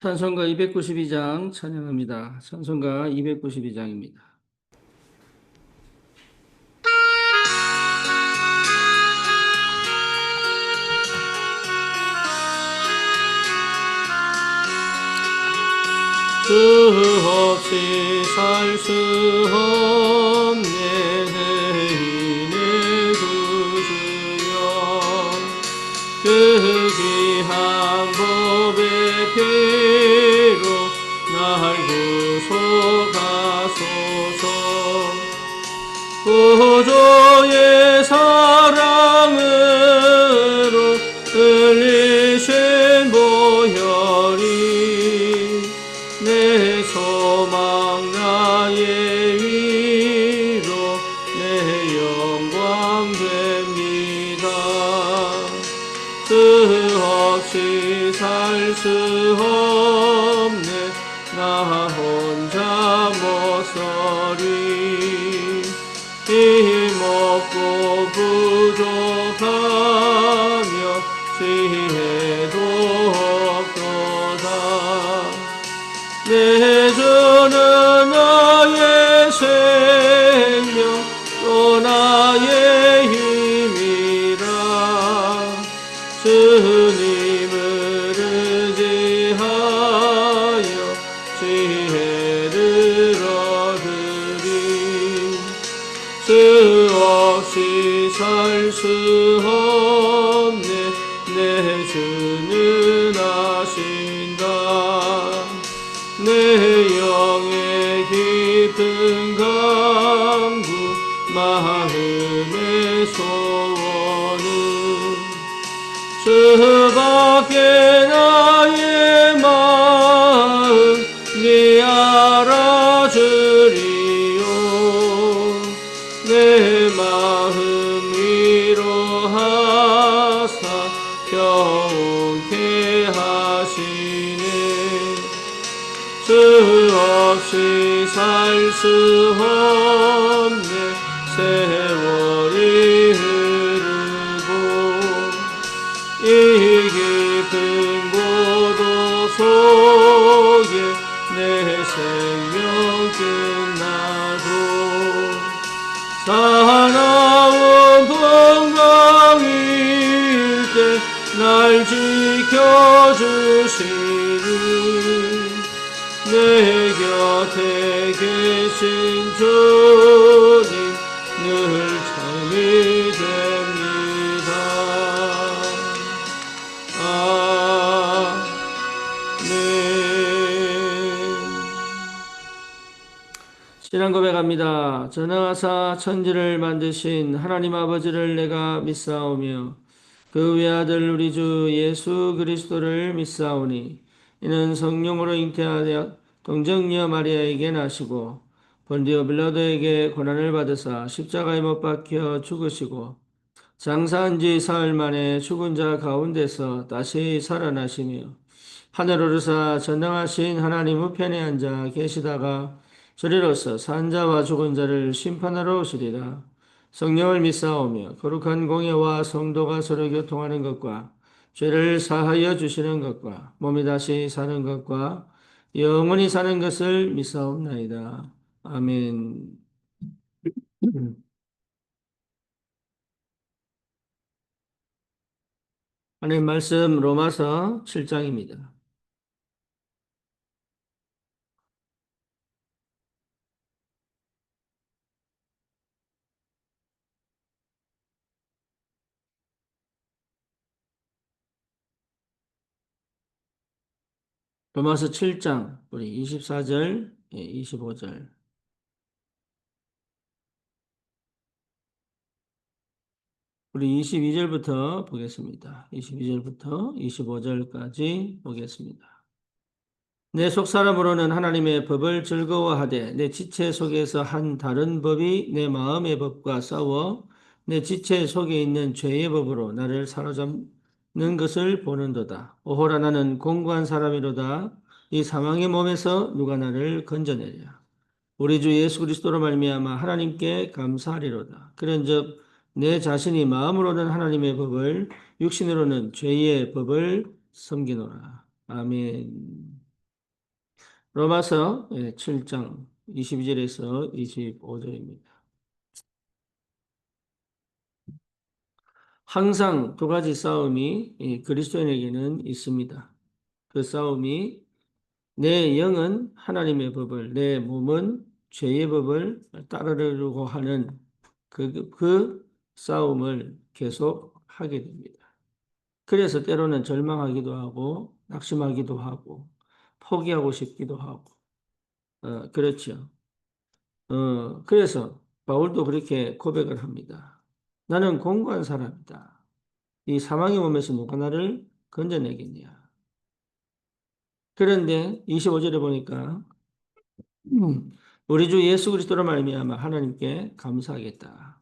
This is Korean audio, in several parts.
찬송가 292장 찬양합니다. 찬송가 292장입니다. 수 없이 살 수 없네 내 인의 구주여 그 귀한 법의 피로 날 구속하소서 구주의 사랑으로 흘리신 보혈이 내 소망 나의 위로 내 영광 됩니다. 수 없이 살 수 없네 나 혼자 못서리 힘없고 부족하며 지혜도 없도다. 내 주는 나의 생명 또 나의 힘이라 주님을 의지하여 지혜를 얻으리. 수 없이 살 수 없네 내 주는 아신다. 내 영의 깊은 강구 마음의 소원은 주밖에 나의 마음 네 알아주리요. 내 마음 위로하사 평온케 하시네. 수 없이 살 수 없네 세월이 흐르고 이 깊은 고도 속에 내 생명 끝나도 사나운 풍랑일 때 날 지켜주시니 내 곁에 계신 주님 늘 참이 됩니다. 아멘. 신앙 고백합니다. 전능하사 천지를 만드신 하나님 아버지를 내가 믿사오며 그 외아들 우리 주 예수 그리스도를 믿사오니 이는 성령으로 잉태하여 동정녀 마리아에게 나시고 본디오 빌라도에게 고난을 받으사 십자가에 못 박혀 죽으시고 장사한 지 사흘 만에 죽은 자 가운데서 다시 살아나시며 하늘 오르사 전능하신 하나님 우편에 앉아 계시다가 저리로서 산 자와 죽은 자를 심판하러 오시리라. 성령을 믿사오며 거룩한 공예와 성도가 서로 교통하는 것과 죄를 사하여 주시는 것과 몸이 다시 사는 것과 영원히 사는 것을 믿사옵나이다. 아멘. 하나님 말씀 로마서 7장입니다. 로마서 7장 우리 24절, 25절. 우리 22절부터 보겠습니다. 22절부터 25절까지 보겠습니다. 내 속사람으로는 하나님의 법을 즐거워하되 내 지체 속에서 한 다른 법이 내 마음의 법과 싸워 내 지체 속에 있는 죄의 법으로 나를 사로잡는 것을 보는도다. 오호라 나는 공고한 사람이로다. 이 사망의 몸에서 누가 나를 건져내랴. 우리 주 예수 그리스도로 말미암아 하나님께 감사하리로다. 그런즉 내 자신이 마음으로는 하나님의 법을 육신으로는 죄의 법을 섬기노라. 아멘. 로마서 7장 22절에서 25절입니다. 항상 두 가지 싸움이 그리스도인에게는 있습니다. 그 싸움이 내 영은 하나님의 법을, 내 몸은 죄의 법을 따르려고 하는 그 싸움을 계속 하게 됩니다. 그래서 때로는 절망하기도 하고, 낙심하기도 하고, 포기하고 싶기도 하고, 그렇죠. 그래서 바울도 그렇게 고백을 합니다. 나는 공고한 사람이다. 이 사망의 몸에서 누가 나를 건져내겠냐. 그런데 25절에 보니까 우리 주 예수 그리스도로 말미암아 하나님께 감사하겠다.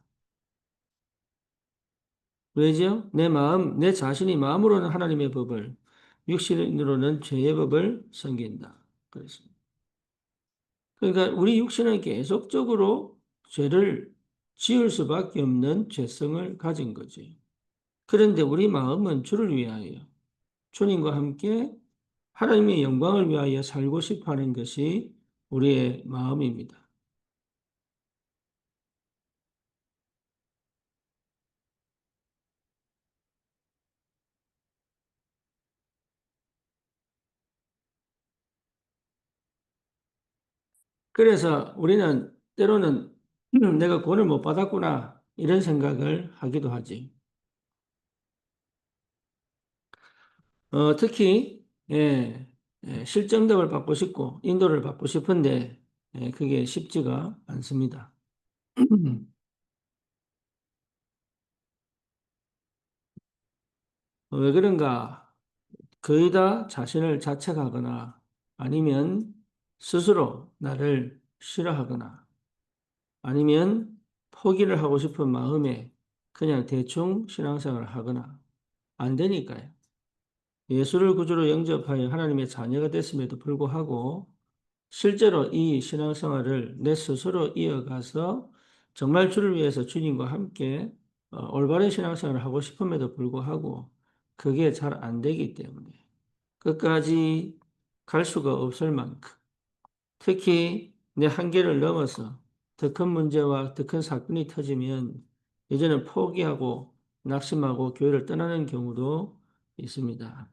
왜죠? 내 마음, 내 자신이 마음으로는 하나님의 법을, 육신으로는 죄의 법을 섬긴다. 그렇습니다. 그러니까 우리 육신은 계속적으로 죄를 지을 수밖에 없는 죄성을 가진 거지. 그런데 우리 마음은 주를 위하여, 주님과 함께 하나님의 영광을 위하여 살고 싶어 하는 것이 우리의 마음입니다. 그래서 우리는 때로는 내가 구원을 못 받았구나 이런 생각을 하기도 하지. 특히 실정답을 받고 싶고 인도를 받고 싶은데 그게 쉽지가 않습니다. 왜 그런가? 거의 다 자신을 자책하거나 아니면 스스로 나를 싫어하거나 아니면 포기를 하고 싶은 마음에 그냥 대충 신앙생활을 하거나 안 되니까요. 예수를 구주로 영접하여 하나님의 자녀가 됐음에도 불구하고 실제로 이 신앙생활을 내 스스로 이어가서 정말 주를 위해서 주님과 함께 올바른 신앙생활을 하고 싶음에도 불구하고 그게 잘 안 되기 때문에 끝까지 갈 수가 없을 만큼 특히 내 한계를 넘어서 더 큰 문제와 더 큰 사건이 터지면 이제는 포기하고 낙심하고 교회를 떠나는 경우도 있습니다.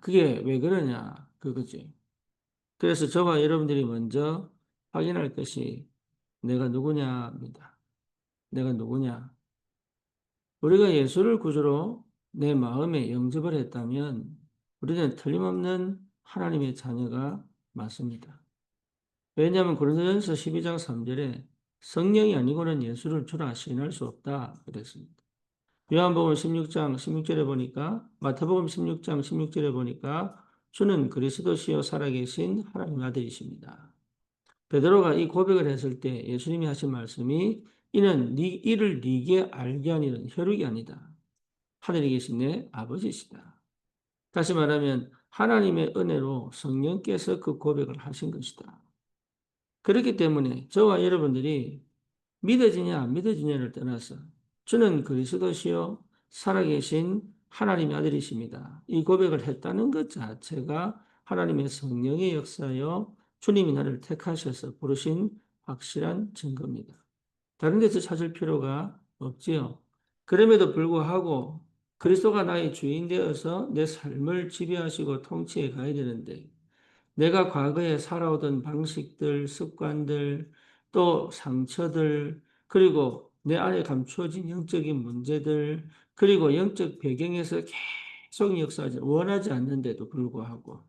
그게 왜 그러냐 그거지. 그래서 저와 여러분들이 먼저 확인할 것이 내가 누구냐입니다. 내가 누구냐. 우리가 예수를 구주로 내 마음에 영접을 했다면 우리는 틀림없는 하나님의 자녀가 맞습니다. 왜냐하면 고린도전서 12장 3절에 성령이 아니고는 예수를 주라 시인할 수 없다 그랬습니다. 요한복음 16장 16절에 보니까 마태복음 16장 16절에 보니까 주는 그리스도시요 살아계신 하나님 아들이십니다. 베드로가 이 고백을 했을 때 예수님이 하신 말씀이 이는 이를 네게 알게 하니는 혈육이 아니다. 하늘에 계신 내 아버지시다. 다시 말하면 하나님의 은혜로 성령께서 그 고백을 하신 것이다. 그렇기 때문에 저와 여러분들이 믿어지냐 안 믿어지냐를 떠나서 주는 그리스도시요 살아계신 하나님의 아들이십니다. 이 고백을 했다는 것 자체가 하나님의 성령의 역사요 주님이 나를 택하셔서 부르신 확실한 증거입니다. 다른 데서 찾을 필요가 없지요. 그럼에도 불구하고 그리스도가 나의 주인 되어서 내 삶을 지배하시고 통치해 가야 되는데 내가 과거에 살아오던 방식들, 습관들, 또 상처들, 그리고 내 안에 감추어진 영적인 문제들, 그리고 영적 배경에서 계속 역사하지, 원하지 않는데도 불구하고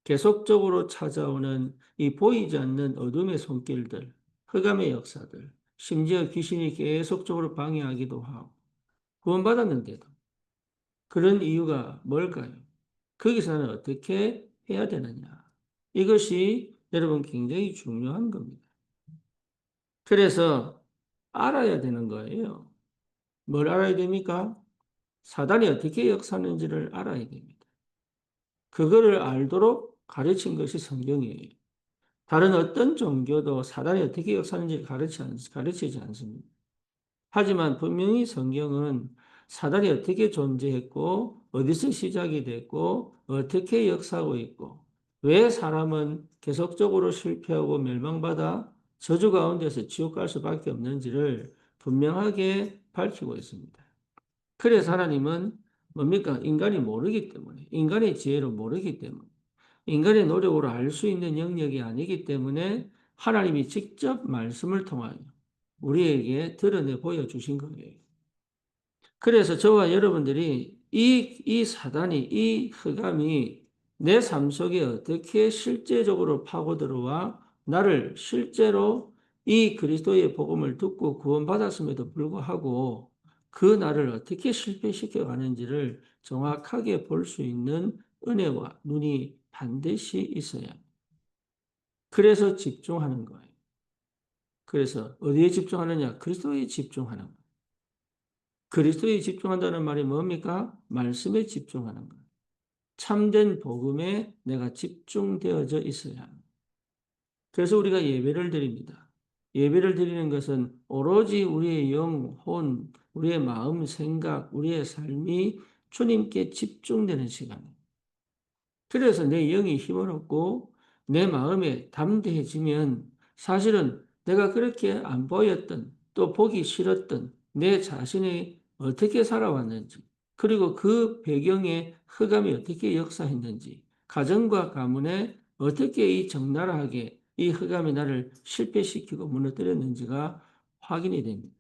계속적으로 찾아오는 이 보이지 않는 어둠의 손길들, 흑암의 역사들, 심지어 귀신이 계속적으로 방해하기도 하고, 구원받았는데도 그런 이유가 뭘까요? 거기서 는 어떻게 해야 되느냐? 이것이 여러분 굉장히 중요한 겁니다. 그래서 알아야 되는 거예요. 뭘 알아야 됩니까? 사단이 어떻게 역사하는지를 알아야 됩니다. 그거를 알도록 가르친 것이 성경이에요. 다른 어떤 종교도 사단이 어떻게 역사하는지를 가르치지 않습니다. 하지만 분명히 성경은 사단이 어떻게 존재했고, 어디서 시작이 됐고, 어떻게 역사하고 있고, 왜 사람은 계속적으로 실패하고 멸망받아 저주 가운데서 지옥 갈 수밖에 없는지를 분명하게 밝히고 있습니다. 그래서 하나님은 뭡니까? 인간이 모르기 때문에, 인간의 지혜로 모르기 때문에, 인간의 노력으로 알 수 있는 영역이 아니기 때문에 하나님이 직접 말씀을 통하여 우리에게 드러내 보여주신 거예요. 그래서 저와 여러분들이 이 사단이, 이 흑암이 내 삶 속에 어떻게 실제적으로 파고 들어와 나를 실제로 이 그리스도의 복음을 듣고 구원받았음에도 불구하고 그 나를 어떻게 실패시켜 가는지를 정확하게 볼 수 있는 은혜와 눈이 반드시 있어야 합니다. 그래서 집중하는 거예요. 그래서 어디에 집중하느냐? 그리스도에 집중하는 거예요. 그리스도에 집중한다는 말이 뭡니까? 말씀에 집중하는 것. 참된 복음에 내가 집중되어져 있어야 합니다. 그래서 우리가 예배를 드립니다. 예배를 드리는 것은 오로지 우리의 영, 혼, 우리의 마음, 생각, 우리의 삶이 주님께 집중되는 시간입니다. 그래서 내 영이 힘을 얻고 내 마음에 담대해지면 사실은 내가 그렇게 안 보였던 또 보기 싫었던 내 자신이 어떻게 살아왔는지 그리고 그 배경에 흑암이 어떻게 역사했는지 가정과 가문에 어떻게 이 적나라하게 이 흑암이 나를 실패시키고 무너뜨렸는지가 확인이 됩니다.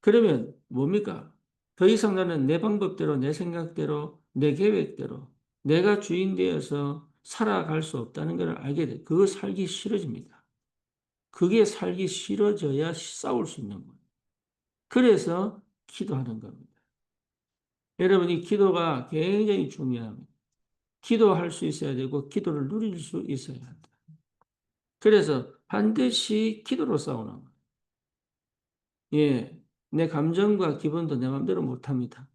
그러면 뭡니까? 더 이상 나는 내 방법대로, 내 생각대로, 내 계획대로 내가 주인 되어서 살아갈 수 없다는 걸 알게 돼. 그거 살기 싫어집니다. 그게 살기 싫어져야 싸울 수 있는 거예요. 그래서 기도하는 겁니다. 여러분, 이 기도가 굉장히 중요합니다. 기도할 수 있어야 되고, 기도를 누릴 수 있어야 한다. 그래서 반드시 기도로 싸우는 거예요. 예. 내 감정과 기분도 내 마음대로 못 합니다.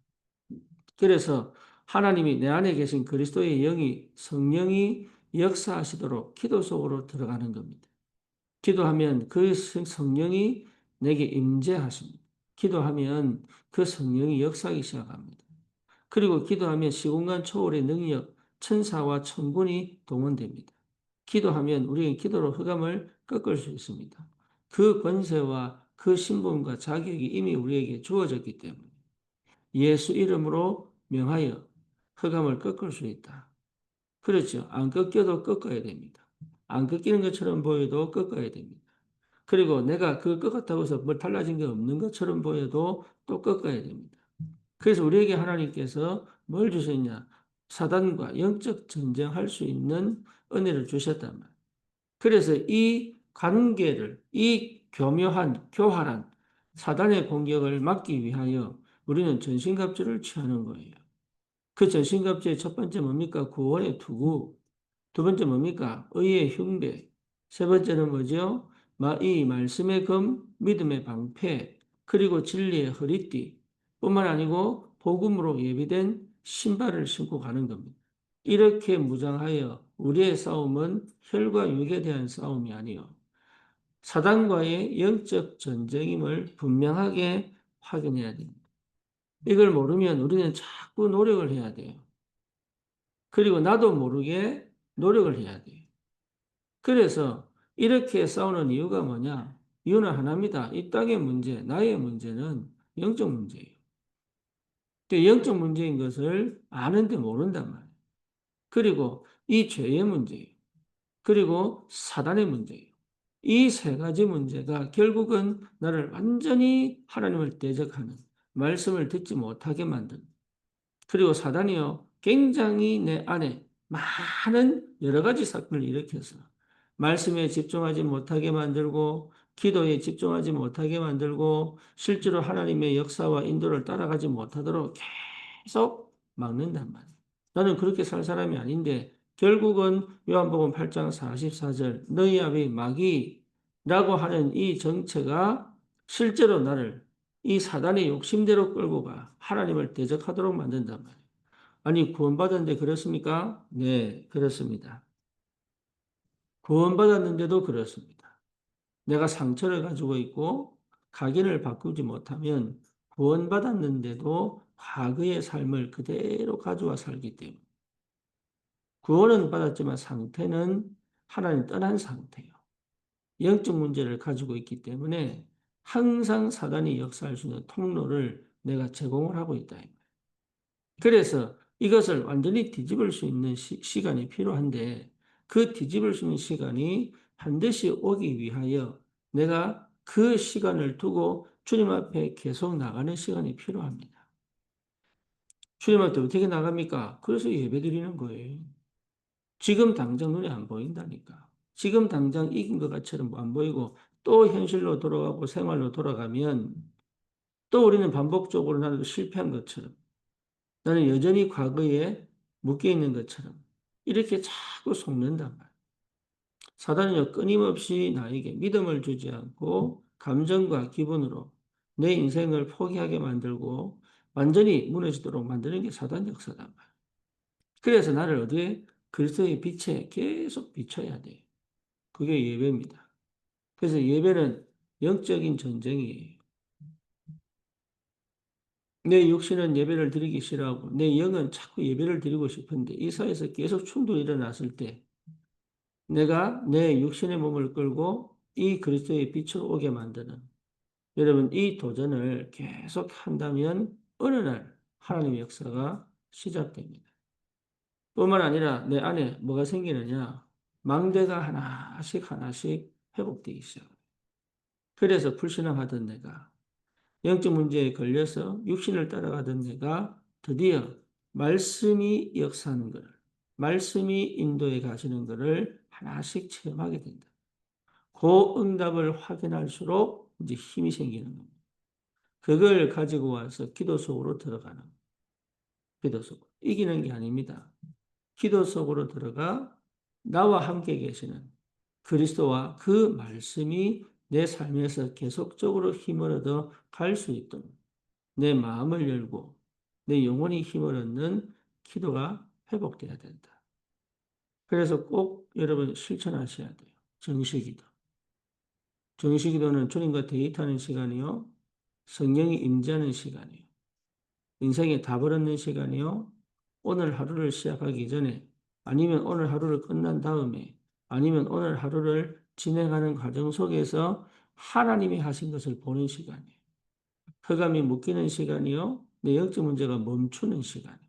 그래서 하나님이 내 안에 계신 그리스도의 영이 성령이 역사하시도록 기도 속으로 들어가는 겁니다. 기도하면 그 성령이 내게 임재하십니다. 기도하면 그 성령이 역사하기 시작합니다. 그리고 기도하면 시공간 초월의 능력, 천사와 천군이 동원됩니다. 기도하면 우리는 기도로 흑암을 꺾을 수 있습니다. 그 권세와 그 신분과 자격이 이미 우리에게 주어졌기 때문에 예수 이름으로 명하여 흑암을 꺾을 수 있다. 그렇죠. 안 꺾여도 꺾어야 됩니다. 안 꺾이는 것처럼 보여도 꺾어야 됩니다. 그리고 내가 그걸 꺾었다고 해서 뭐 달라진 게 없는 것처럼 보여도 또 꺾어야 됩니다. 그래서 우리에게 하나님께서 뭘 주셨냐? 사단과 영적 전쟁할 수 있는 은혜를 주셨단 말이에요. 그래서 이 관계를, 이 교묘한, 교활한 사단의 공격을 막기 위하여 우리는 전신갑주를 취하는 거예요. 그 전신갑주의 첫 번째 뭡니까? 구원의 투구. 두 번째 뭡니까? 의의 흉배. 세 번째는 뭐죠? 이 말씀의 검, 믿음의 방패, 그리고 진리의 허리띠. 뿐만 아니고 복음으로 예비된 신발을 신고 가는 겁니다. 이렇게 무장하여 우리의 싸움은 혈과 육에 대한 싸움이 아니요. 사단과의 영적 전쟁임을 분명하게 확인해야 됩니다. 이걸 모르면 우리는 자꾸 노력을 해야 돼요. 그리고 나도 모르게 노력을 해야 돼요. 그래서 이렇게 싸우는 이유가 뭐냐? 이유는 하나입니다. 이 땅의 문제, 나의 문제는 영적 문제예요. 영적 문제인 것을 아는데 모른단 말이에요. 그리고 이 죄의 문제예요. 그리고 사단의 문제예요. 이 세 가지 문제가 결국은 나를 완전히 하나님을 대적하는 말씀을 듣지 못하게 만드는 그리고 사단이요 굉장히 내 안에 많은 여러 가지 사건을 일으켜서 말씀에 집중하지 못하게 만들고 기도에 집중하지 못하게 만들고 실제로 하나님의 역사와 인도를 따라가지 못하도록 계속 막는단 말이에요. 나는 그렇게 살 사람이 아닌데 결국은 요한복음 8장 44절 너희 아비 마귀라고 하는 이 정체가 실제로 나를 이 사단의 욕심대로 끌고 가 하나님을 대적하도록 만든단 말이에요. 아니 구원받았는데 그렇습니까? 네, 그렇습니다. 구원받았는데도 그렇습니다. 내가 상처를 가지고 있고 각인을 바꾸지 못하면 구원받았는데도 과거의 삶을 그대로 가져와 살기 때문에 구원은 받았지만 상태는 하나님 떠난 상태예요. 영적 문제를 가지고 있기 때문에 항상 사단이 역사할 수 있는 통로를 내가 제공을 하고 있다. 그래서 이것을 완전히 뒤집을 수 있는 시간이 필요한데 그 뒤집을 수 있는 시간이 반드시 오기 위하여 내가 그 시간을 두고 주님 앞에 계속 나가는 시간이 필요합니다. 주님 앞에 어떻게 나갑니까? 그래서 예배 드리는 거예요. 지금 당장 눈에 안 보인다니까. 지금 당장 이긴 것처럼 안 보이고 또 현실로 돌아가고 생활로 돌아가면 또 우리는 반복적으로 나는 실패한 것처럼 나는 여전히 과거에 묶여 있는 것처럼 이렇게 자꾸 속는단 말이야. 사단은요, 끊임없이 나에게 믿음을 주지 않고 감정과 기분으로 내 인생을 포기하게 만들고 완전히 무너지도록 만드는 게 사단 역사단 말이야. 그래서 나를 어디에? 그리스도의 빛에 계속 비춰야 돼. 그게 예배입니다. 그래서 예배는 영적인 전쟁이에요. 내 육신은 예배를 드리기 싫어하고 내 영은 자꾸 예배를 드리고 싶은데 이 사이에서 계속 충돌이 일어났을 때 내가 내 육신의 몸을 끌고 이 그리스도의 빛으로 오게 만드는 여러분 이 도전을 계속 한다면 어느 날 하나님의 역사가 시작됩니다. 뿐만 아니라 내 안에 뭐가 생기느냐 망대가 하나씩 하나씩 회복되기 시작합니다. 그래서 불신앙하던 내가 영적 문제에 걸려서 육신을 따라가던 내가 드디어 말씀이 역사하는 것을, 말씀이 인도해 가시는 것을 하나씩 체험하게 된다. 그 응답을 확인할수록 이제 힘이 생기는 겁니다. 그걸 가지고 와서 기도 속으로 들어가는 거예요. 기도 속으로. 이기는 게 아닙니다. 기도 속으로 들어가 나와 함께 계시는 그리스도와 그 말씀이 내 삶에서 계속적으로 힘을 얻어 갈 수 있도록 내 마음을 열고 내 영혼이 힘을 얻는 기도가 회복돼야 된다. 그래서 꼭 여러분 실천하셔야 돼요. 정시기도. 정시기도는 주님과 데이트하는 시간이요. 성령이 임재하는 시간이요. 인생에 답을 얻는 시간이요. 오늘 하루를 시작하기 전에 아니면 오늘 하루를 끝난 다음에 아니면 오늘 하루를 진행하는 과정 속에서 하나님이 하신 것을 보는 시간이에요. 흑암이 묶이는 시간이요. 내 영적 문제가 멈추는 시간이에요.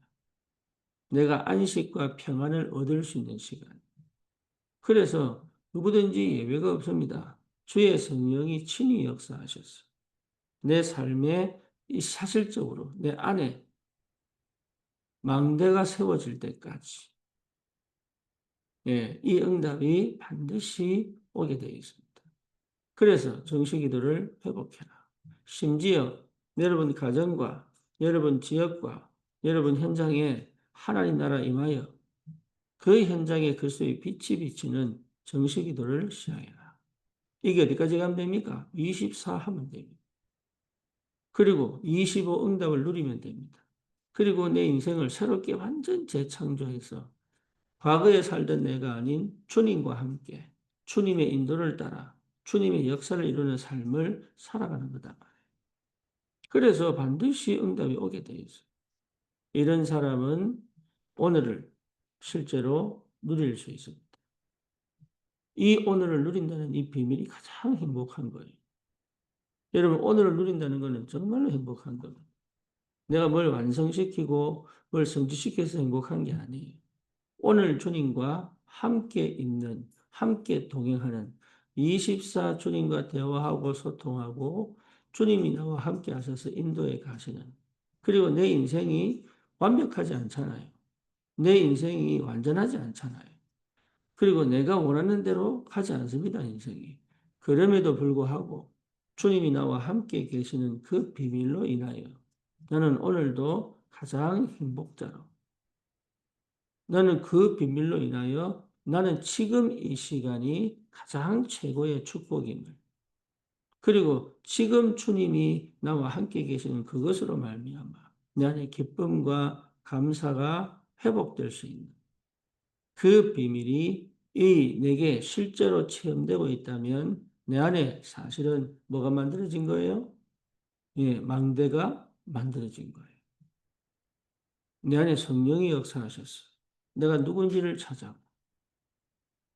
내가 안식과 평안을 얻을 수 있는 시간. 그래서 누구든지 예외가 없습니다. 주의 성령이 친히 역사하셨어요. 내 삶에 이 사실적으로 내 안에 망대가 세워질 때까지 예, 이 응답이 반드시 오게 되어 있습니다. 그래서 정식기도를 회복해라. 심지어 여러분 가정과 여러분 지역과 여러분 현장에 하나님 나라 임하여 그 현장에 그리스도의 빛이 비치는 정식기도를 시작해라. 이게 어디까지 가면 됩니까? 24 하면 됩니다. 그리고 25 응답을 누리면 됩니다. 그리고 내 인생을 새롭게 완전 재창조해서 과거에 살던 내가 아닌 주님과 함께 주님의 인도를 따라 주님의 역사를 이루는 삶을 살아가는 거다. 그래서 반드시 응답이 오게 돼 있어요. 이런 사람은 오늘을 실제로 누릴 수 있습니다. 이 오늘을 누린다는 이 비밀이 가장 행복한 거예요. 여러분, 오늘을 누린다는 것은 정말로 행복한 겁니다. 내가 뭘 완성시키고 뭘 성취시켜서 행복한 게 아니에요. 오늘 주님과 함께 있는, 함께 동행하는 24 주님과 대화하고 소통하고 주님이 나와 함께 하셔서 인도해 가시는 그리고 내 인생이 완벽하지 않잖아요. 내 인생이 완전하지 않잖아요. 그리고 내가 원하는 대로 가지 않습니다, 인생이. 그럼에도 불구하고 주님이 나와 함께 계시는 그 비밀로 인하여 나는 오늘도 가장 행복자로 나는 그 비밀로 인하여 나는 지금 이 시간이 가장 최고의 축복임을 그리고 지금 주님이 나와 함께 계시는 그것으로 말미암아 내 안에 기쁨과 감사가 회복될 수 있는 그 비밀이 이 내게 실제로 체험되고 있다면 내 안에 사실은 뭐가 만들어진 거예요? 예, 망대가 만들어진 거예요. 내 안에 성령이 역사하셨어요. 내가 누군지를 찾아.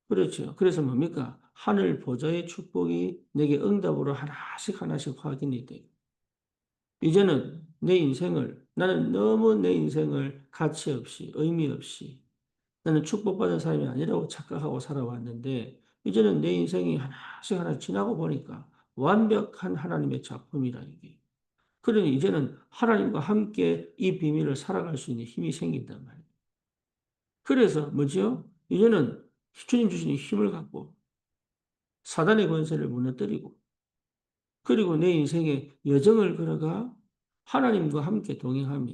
그렇죠. 그래서 뭡니까? 하늘 보좌의 축복이 내게 응답으로 하나씩 하나씩 확인이 돼요. 이제는 내 인생을, 나는 너무 내 인생을 가치 없이, 의미 없이, 나는 축복받은 사람이 아니라고 착각하고 살아왔는데, 이제는 내 인생이 하나씩 하나 지나고 보니까 완벽한 하나님의 작품이라 이게. 그러니 이제는 하나님과 함께 이 비밀을 살아갈 수 있는 힘이 생긴단 말이에요. 그래서 뭐죠? 이제는 주님 주시는 힘을 갖고 사단의 권세를 무너뜨리고 그리고 내 인생의 여정을 걸어가 하나님과 함께 동행하며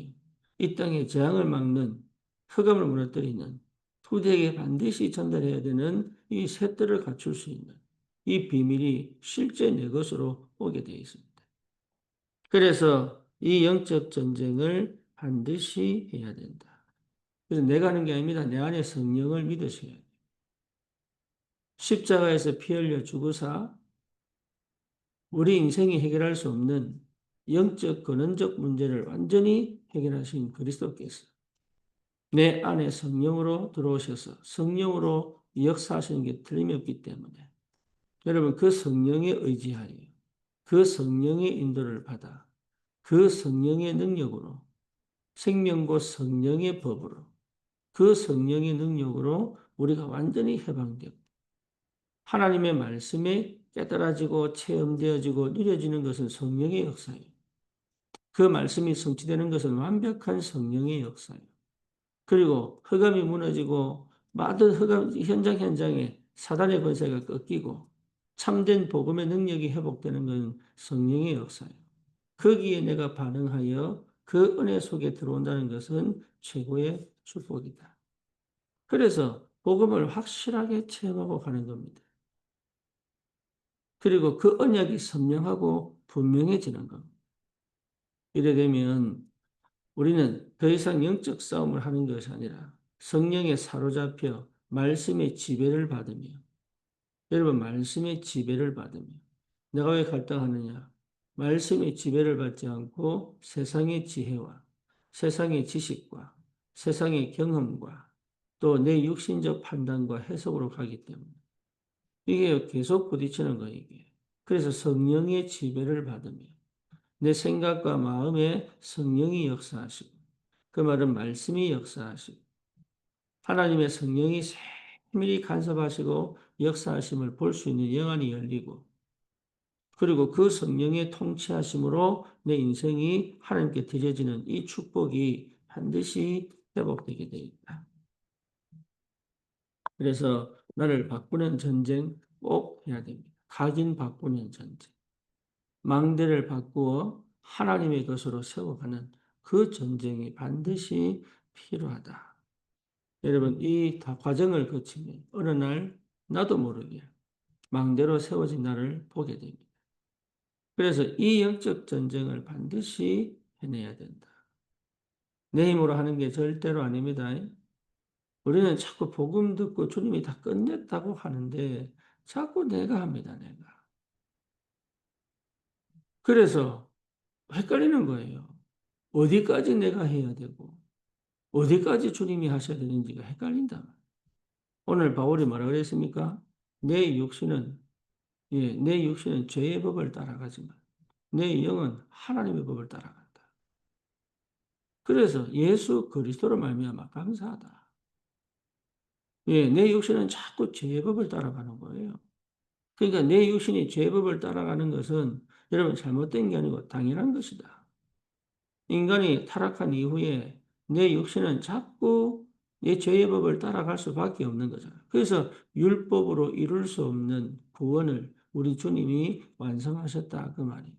이 땅의 재앙을 막는 흑암을 무너뜨리는 후대에게 반드시 전달해야 되는 이 셋들을 갖출 수 있는 이 비밀이 실제 내 것으로 오게 되어 있습니다. 그래서 이 영적 전쟁을 반드시 해야 된다. 그래서 내가 하는 게 아닙니다. 내 안에 성령을 믿으셔야 돼요. 십자가에서 피 흘려 죽으사 우리 인생이 해결할 수 없는 영적 근원적 문제를 완전히 해결하신 그리스도께서 내 안에 성령으로 들어오셔서 성령으로 역사하시는 게 틀림없기 때문에 여러분 그 성령에 의지하여 그 성령의 인도를 받아 그 성령의 능력으로 생명과 성령의 법으로 그 성령의 능력으로 우리가 완전히 해방되고 하나님의 말씀에 깨달아지고 체험되어지고 누려지는 것은 성령의 역사예요. 그 말씀이 성취되는 것은 완벽한 성령의 역사예요. 그리고 흑암이 무너지고 모든 흑암 현장에 사단의 권세가 꺾이고 참된 복음의 능력이 회복되는 것은 성령의 역사예요. 거기에 내가 반응하여 그 은혜 속에 들어온다는 것은 최고의 축복이다. 그래서 복음을 확실하게 체험하고 가는 겁니다. 그리고 그 언약이 선명하고 분명해지는 겁니다. 이래 되면 우리는 더 이상 영적 싸움을 하는 것이 아니라 성령에 사로잡혀 말씀의 지배를 받으며 여러분 말씀의 지배를 받으며 내가 왜 갈등하느냐? 말씀의 지배를 받지 않고 세상의 지혜와 세상의 지식과 세상의 경험과 또 내 육신적 판단과 해석으로 가기 때문에 이게 계속 부딪히는 거예요, 이게. 그래서 성령의 지배를 받으며 내 생각과 마음에 성령이 역사하시고 그 말은 말씀이 역사하시고 하나님의 성령이 세밀히 간섭하시고 역사하심을 볼 수 있는 영안이 열리고 그리고 그 성령의 통치하심으로 내 인생이 하나님께 드려지는 이 축복이 반드시 회복되게 되어 있다. 그래서 나를 바꾸는 전쟁 꼭 해야 됩니다. 각인 바꾸는 전쟁. 망대를 바꾸어 하나님의 것으로 세워가는 그 전쟁이 반드시 필요하다. 여러분, 이 과정을 거치면 어느 날 나도 모르게 망대로 세워진 나를 보게 됩니다. 그래서 이 영적 전쟁을 반드시 해내야 된다. 내 힘으로 하는 게 절대로 아닙니다. 우리는 자꾸 복음 듣고 주님이 다 끝냈다고 하는데 자꾸 내가 합니다, 내가. 그래서 헷갈리는 거예요. 어디까지 내가 해야 되고 어디까지 주님이 하셔야 되는지가 헷갈린다. 오늘 바울이 뭐라 그랬습니까? 내 육신은 내 육신은 죄의 법을 따라가지만 내 영은 하나님의 법을 따라간다. 그래서 예수 그리스도로 말미암아 감사하다. 내 육신은 자꾸 죄의 법을 따라가는 거예요. 그러니까 내 육신이 죄의 법을 따라가는 것은 여러분 잘못된 게 아니고 당연한 것이다. 인간이 타락한 이후에 내 육신은 자꾸 내 죄의 법을 따라갈 수밖에 없는 거잖아요. 그래서 율법으로 이룰 수 없는 구원을 우리 주님이 완성하셨다 그 말이.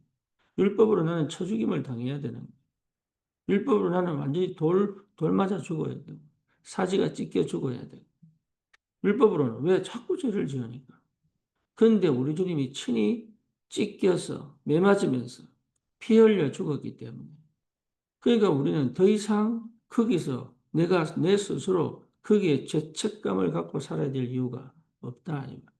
율법으로 나는 쳐죽임을 당해야 되는 거예요. 율법으로 나는 완전히 돌 맞아 죽어야 되고 사지가 찢겨 죽어야 되고 율법으로는 왜 자꾸 죄를 지으니까. 그런데 우리 주님이 친히 찢겨서 매맞으면서 피 흘려 죽었기 때문에 그러니까 우리는 더 이상 거기서 내가 내 스스로 거기에 죄책감을 갖고 살아야 될 이유가 없다 아닙니까?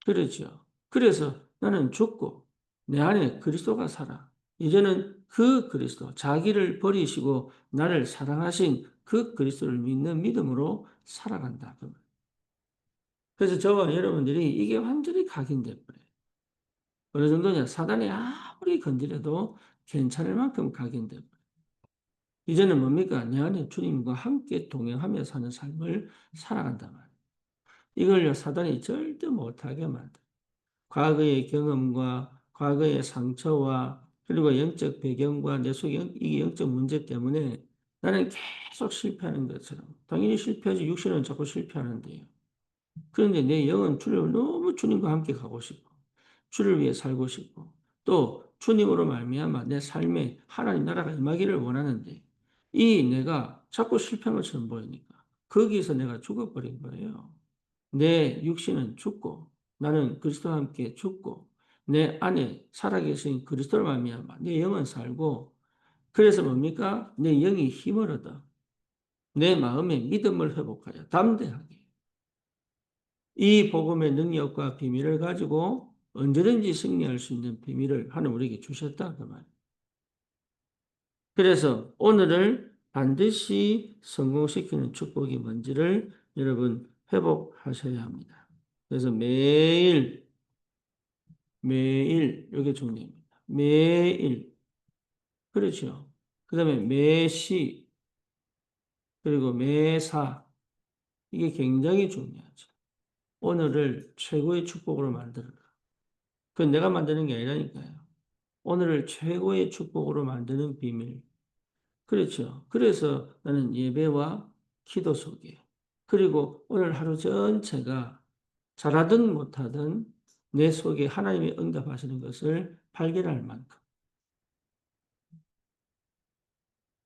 그렇죠. 그래서 나는 죽고 내 안에 그리스도가 살아. 이제는 그 그리스도, 자기를 버리시고 나를 사랑하신 그 그리스도를 믿는 믿음으로 살아간다. 그래서 저와 여러분들이 이게 완전히 각인돼 버려요. 어느 정도냐? 사단이 아무리 건드려도 괜찮을 만큼 각인돼 버려요. 이제는 뭡니까? 내 안에 주님과 함께 동행하며 사는 삶을 살아간단 말이에요. 이걸요, 사단이 절대 못하게 만들어요. 과거의 경험과 과거의 상처와 그리고 영적 배경과 내 속의 이 영적 문제 때문에 나는 계속 실패하는 것처럼. 당연히 실패하지. 육신은 자꾸 실패하는데요. 그런데 내 영은 주를 너무 주님과 함께 가고 싶고 주를 위해 살고 싶고 또 주님으로 말미암아 내 삶에 하나님 나라가 임하기를 원하는데 이 내가 자꾸 실패한 것처럼 보이니까 거기서 내가 죽어버린 거예요. 내 육신은 죽고 나는 그리스도와 함께 죽고 내 안에 살아계신 그리스도로 말미암아 내 영은 살고 그래서 뭡니까? 내 영이 힘을 얻어 내 마음의 믿음을 회복하여 담대하게 이 복음의 능력과 비밀을 가지고 언제든지 승리할 수 있는 비밀을 하나님 우리에게 주셨다 그 말. 그래서 오늘을 반드시 성공시키는 축복이 뭔지를 여러분 회복하셔야 합니다. 그래서 매일 이게 중요합니다. 매일 그렇죠. 그다음에 매시 그리고 매사 이게 굉장히 중요하죠. 오늘을 최고의 축복으로 만들어라. 그건 내가 만드는 게 아니라니까요. 오늘을 최고의 축복으로 만드는 비밀. 그렇죠. 그래서 나는 예배와 기도 속에 그리고 오늘 하루 전체가 잘하든 못하든 내 속에 하나님이 응답하시는 것을 발견할 만큼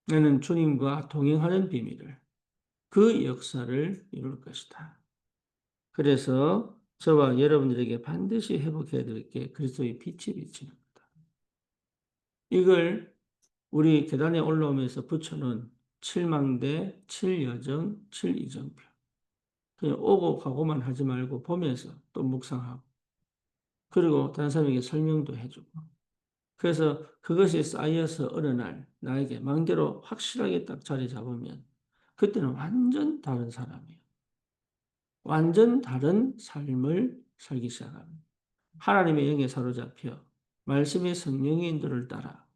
나는 주님과 동행하는 비밀을 그 역사를 이룰 것이다. 그래서 저와 여러분들에게 반드시 회복해야 될 게 그리스도의 빛이 비치는 거다. 이걸 우리 계단에 올라오면서 붙여놓은 7망대, 7여정, 7이정표. 그냥 오고 가고만 하지 말고 보면서 또 묵상하고 그리고 다른 사람에게 설명도 해주고 그래서 그것이 쌓여서 어느 날 나에게 망대로 확실하게 딱 자리 잡으면 그때는 완전 다른 사람이에요. 완전 다른 삶을 살기 시작합니다. 하나님의 영에 사로잡혀 말씀의 성령의 인도를 따라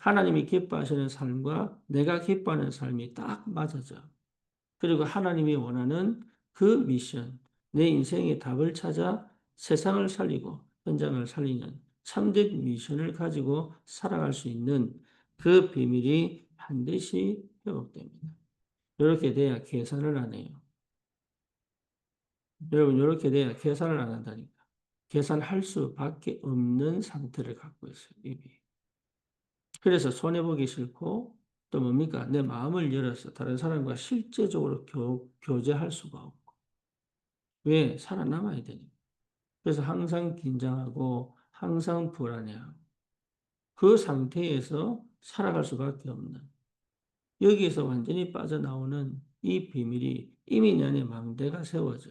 하나님이 기뻐하시는 삶과 내가 기뻐하는 삶이 딱 맞아져. 그리고 하나님이 원하는 그 미션, 내 인생의 답을 찾아 세상을 살리고 현장을 살리는 참된 미션을 가지고 살아갈 수 있는 그 비밀이 반드시 회복됩니다. 이렇게 돼야 계산을 안 해요. 여러분, 이렇게 돼야 계산을 안 한다니까. 계산할 수밖에 없는 상태를 갖고 있어요, 입이. 그래서 손해보기 싫고, 또 뭡니까? 내 마음을 열어서 다른 사람과 실제적으로 교제할 수가 없고. 왜? 살아남아야 되니까. 그래서 항상 긴장하고, 항상 불안해하고, 그 상태에서 살아갈 수밖에 없는, 여기에서 완전히 빠져나오는 이 비밀이 이미 내 안에 망대가 세워져.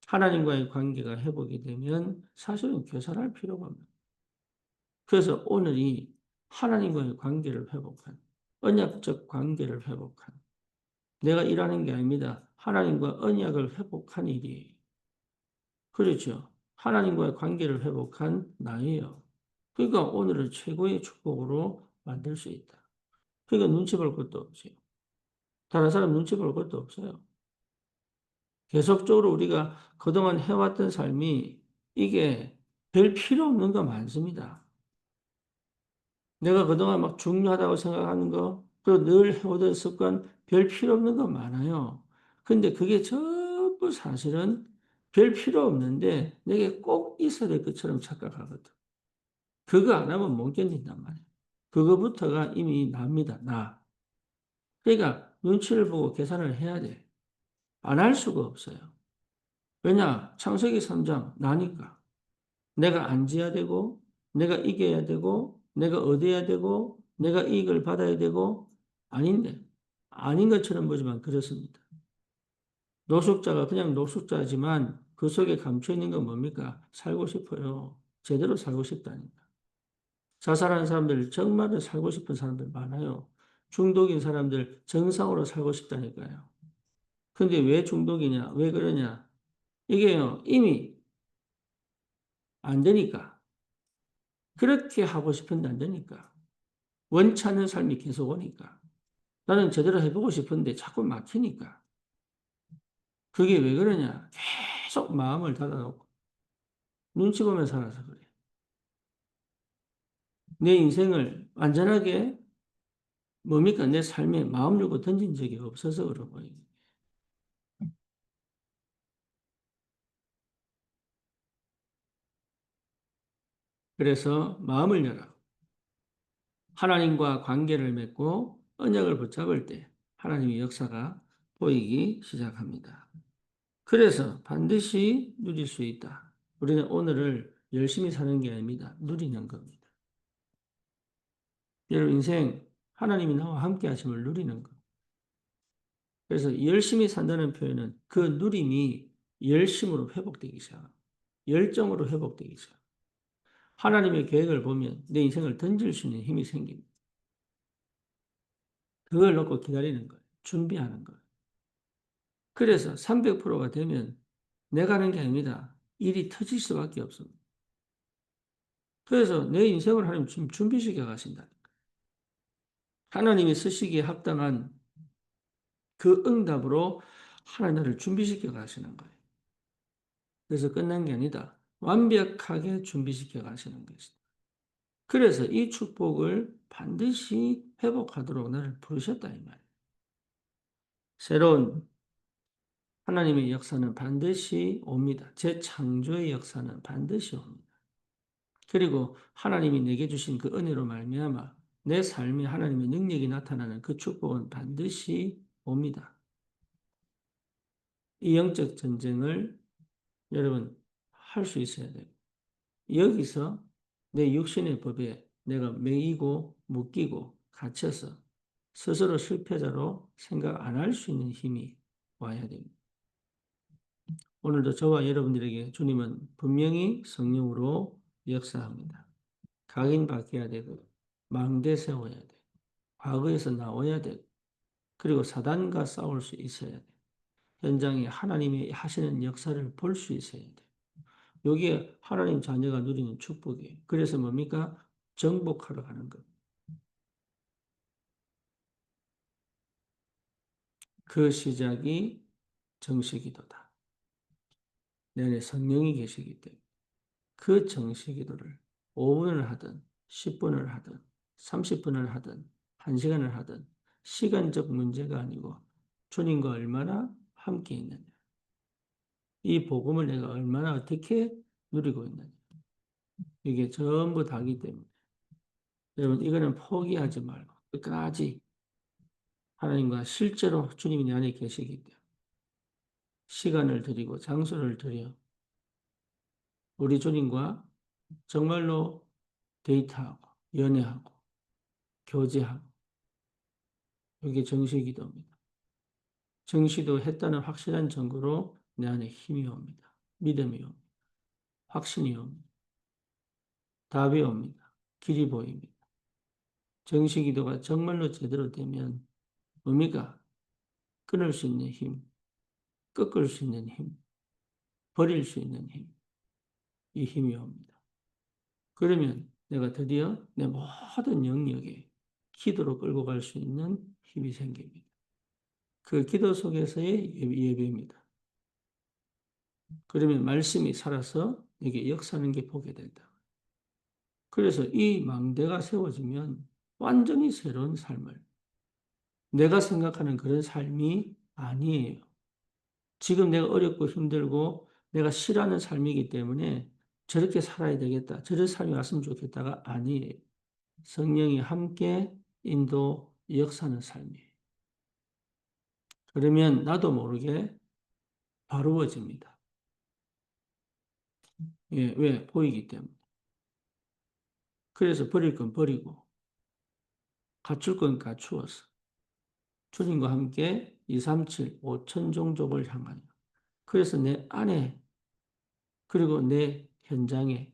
하나님과의 관계가 회복이 되면 사실은 계산할 필요가 없는. 그래서 오늘이 하나님과의 관계를 회복한, 언약적 관계를 회복한, 내가 일하는 게 아닙니다. 하나님과 언약을 회복한 일이에요. 그렇죠. 하나님과의 관계를 회복한 나예요. 그러니까 오늘을 최고의 축복으로 만들 수 있다. 그러니까 눈치 볼 것도 없어요. 다른 사람 눈치 볼 것도 없어요. 계속적으로 우리가 그동안 해왔던 삶이 이게 별 필요 없는 거 많습니다. 내가 그동안 막 중요하다고 생각하는 거, 그리고 늘 해오던 습관 별 필요 없는 거 많아요. 근데 그게 전부 사실은 별 필요 없는데 내게 꼭 있어야 될 것처럼 착각하거든. 그거 안 하면 못 견딘단 말이에요. 그거부터가 이미 납니다. 나. 그러니까 눈치를 보고 계산을 해야 돼. 안 할 수가 없어요. 왜냐? 창세기 3장 나니까. 내가 앉아야 되고, 내가 이겨야 되고, 내가 얻어야 되고, 내가 이익을 받아야 되고, 아닌데. 아닌 것처럼 보지만 그렇습니다. 노숙자가 그냥 노숙자지만 그 속에 감춰 있는 건 뭡니까? 살고 싶어요. 제대로 살고 싶다니까. 자살하는 사람들, 정말로 살고 싶은 사람들 많아요. 중독인 사람들 정상으로 살고 싶다니까요. 근데 왜 중독이냐? 왜 그러냐? 이게요, 이미 안 되니까. 그렇게 하고 싶은데 안 되니까. 원치 않는 삶이 계속 오니까. 나는 제대로 해보고 싶은데 자꾸 막히니까. 그게 왜 그러냐? 계속 마음을 닫아놓고 눈치 보며 살아서 그래. 내 인생을 완전하게 뭡니까? 내 삶에 마음 열고 던진 적이 없어서 그런 거예요. 그래서 마음을 열어. 하나님과 관계를 맺고 언약을 붙잡을 때 하나님의 역사가 보이기 시작합니다. 그래서 반드시 누릴 수 있다. 우리는 오늘을 열심히 사는 게 아닙니다. 누리는 겁니다. 여러분 인생 하나님이 나와 함께 하심을 누리는 것. 그래서 열심히 산다는 표현은 그 누림이 열심으로 회복되기 시작합니다. 열정으로 회복되기 시작합니다. 하나님의 계획을 보면 내 인생을 던질 수 있는 힘이 생깁니다. 그걸 놓고 기다리는 거예요. 준비하는 거예요. 그래서 300%가 되면 내가 하는 게 아닙니다. 일이 터질 수밖에 없습니다. 그래서 내 인생을 하나님 지금 준비시켜 가신다. 하나님이 쓰시기에 합당한 그 응답으로 하나님 나를 준비시켜 가시는 거예요. 그래서 끝난 게 아니다. 완벽하게 준비시켜 가시는 것이다. 그래서 이 축복을 반드시 회복하도록 나를 부르셨다 이 말이에요. 새로운 하나님의 역사는 반드시 옵니다. 재창조의 역사는 반드시 옵니다. 그리고 하나님이 내게 주신 그 은혜로 말미암아 내 삶에 하나님의 능력이 나타나는 그 축복은 반드시 옵니다. 이 영적 전쟁을 여러분 할 수 있어야 돼요. 여기서 내 육신의 법에 내가 매이고 묶이고 갇혀서 스스로 실패자로 생각 안 할 수 있는 힘이 와야 됩니다. 오늘도 저와 여러분들에게 주님은 분명히 성령으로 역사합니다. 각인바뀌어야 되고 망대 세워야 돼. 과거에서 나와야 돼. 그리고 사단과 싸울 수 있어야 돼. 현장에 하나님이 하시는 역사를 볼 수 있어야 돼. 여기에 하나님 자녀가 누리는 축복이에요. 그래서 뭡니까? 정복하러 가는 것. 그 시작이 정시기도다. 내 안에 성령이 계시기 때문에 그 정시기도를 5분을 하든 10분을 하든 30분을 하든 1시간을 하든 시간적 문제가 아니고 주님과 얼마나 함께 있느냐. 이 복음을 내가 얼마나 어떻게 누리고 있느냐. 이게 전부 다기 때문에 여러분 이거는 포기하지 말고 끝까지 하나님과 실제로 주님이 내 안에 계시기 때문에 시간을 드리고 장소를 드려 우리 주님과 정말로 데이트하고 연애하고 교제하고 이게 정시기도입니다. 정시도 했다는 확실한 증거로 내 안에 힘이 옵니다. 믿음이 옵니다. 확신이 옵니다. 답이 옵니다. 길이 보입니다. 정시기도가 정말로 제대로 되면 뭡니까? 끊을 수 있는 힘, 꺾을 수 있는 힘, 버릴 수 있는 힘, 이 힘이 옵니다. 그러면 내가 드디어 내 모든 영역에 기도로 끌고 갈 수 있는 힘이 생깁니다. 그 기도 속에서의 예배입니다. 그러면 말씀이 살아서 내게 역사하는 게 보게 된다. 그래서 이 망대가 세워지면 완전히 새로운 삶을 내가 생각하는 그런 삶이 아니에요. 지금 내가 어렵고 힘들고 내가 싫어하는 삶이기 때문에 저렇게 살아야 되겠다. 저런 삶이 왔으면 좋겠다가 아니에요. 성령이 함께 인도 역사하는 삶이에요. 그러면 나도 모르게 바로워집니다. 예, 왜? 보이기 때문에. 그래서 버릴 건 버리고 갖출 건 갖추어서 주님과 함께 237, 5천 종족을 향하여 그래서 내 안에 그리고 내 현장에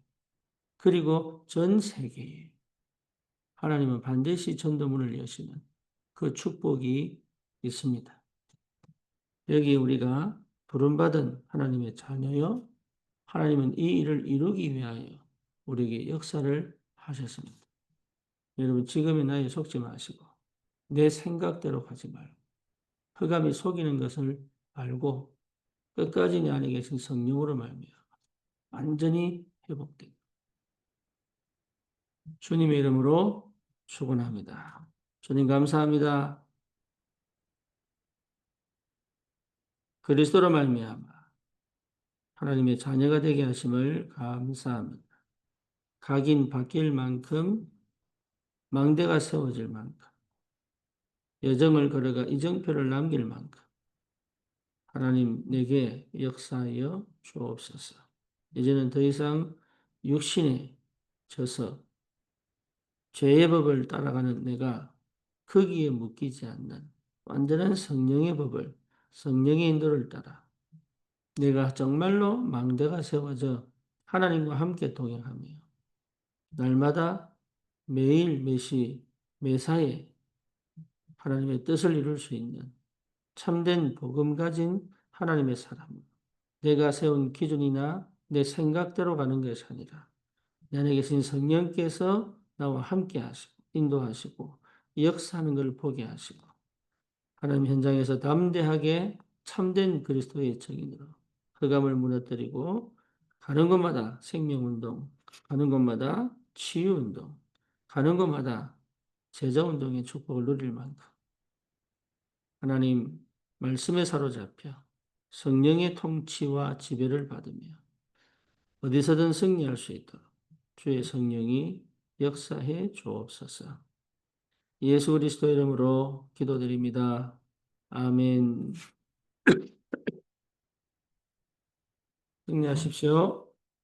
그리고 전 세계에 하나님은 반드시 전도문을 여시는 그 축복이 있습니다. 여기 우리가 부름받은 하나님의 자녀요. 하나님은 이 일을 이루기 위하여 우리에게 역사를 하셨습니다. 여러분, 지금의 나에 속지 마시고 내 생각대로 가지 말고 흑암이 속이는 것을 알고 끝까지 내 안에 계신 성령으로 말미암아 완전히 회복됩니다. 주님의 이름으로 축원합니다. 주님 감사합니다. 그리스도로 말미암아 하나님의 자녀가 되게 하심을 감사합니다. 각인 바뀔 만큼 망대가 세워질 만큼 여정을 걸어가 이정표를 남길 만큼 하나님 내게 역사하여 주옵소서. 이제는 더 이상 육신에 져서 죄의 법을 따라가는 내가 거기에 묶이지 않는 완전한 성령의 법을 성령의 인도를 따라 내가 정말로 망대가 세워져 하나님과 함께 동행하며 날마다 매일 매시 매사에 하나님의 뜻을 이룰 수 있는 참된 복음 가진 하나님의 사람. 내가 세운 기준이나 내 생각대로 가는 것이 아니라 내 안에 계신 성령께서 나와 함께 하시고 인도하시고 역사하는 것을 보게 하시고 하나님 현장에서 담대하게 참된 그리스도의 증인으로 흑암을 무너뜨리고 가는 곳마다 생명운동, 가는 곳마다 치유운동, 가는 곳마다 제자운동의 축복을 누릴 만큼 하나님 말씀에 사로잡혀 성령의 통치와 지배를 받으며 어디서든 승리할 수 있도록 주의 성령이 역사해 주옵소서. 예수 그리스도 이름으로 기도드립니다. 아멘. 승리하십시오.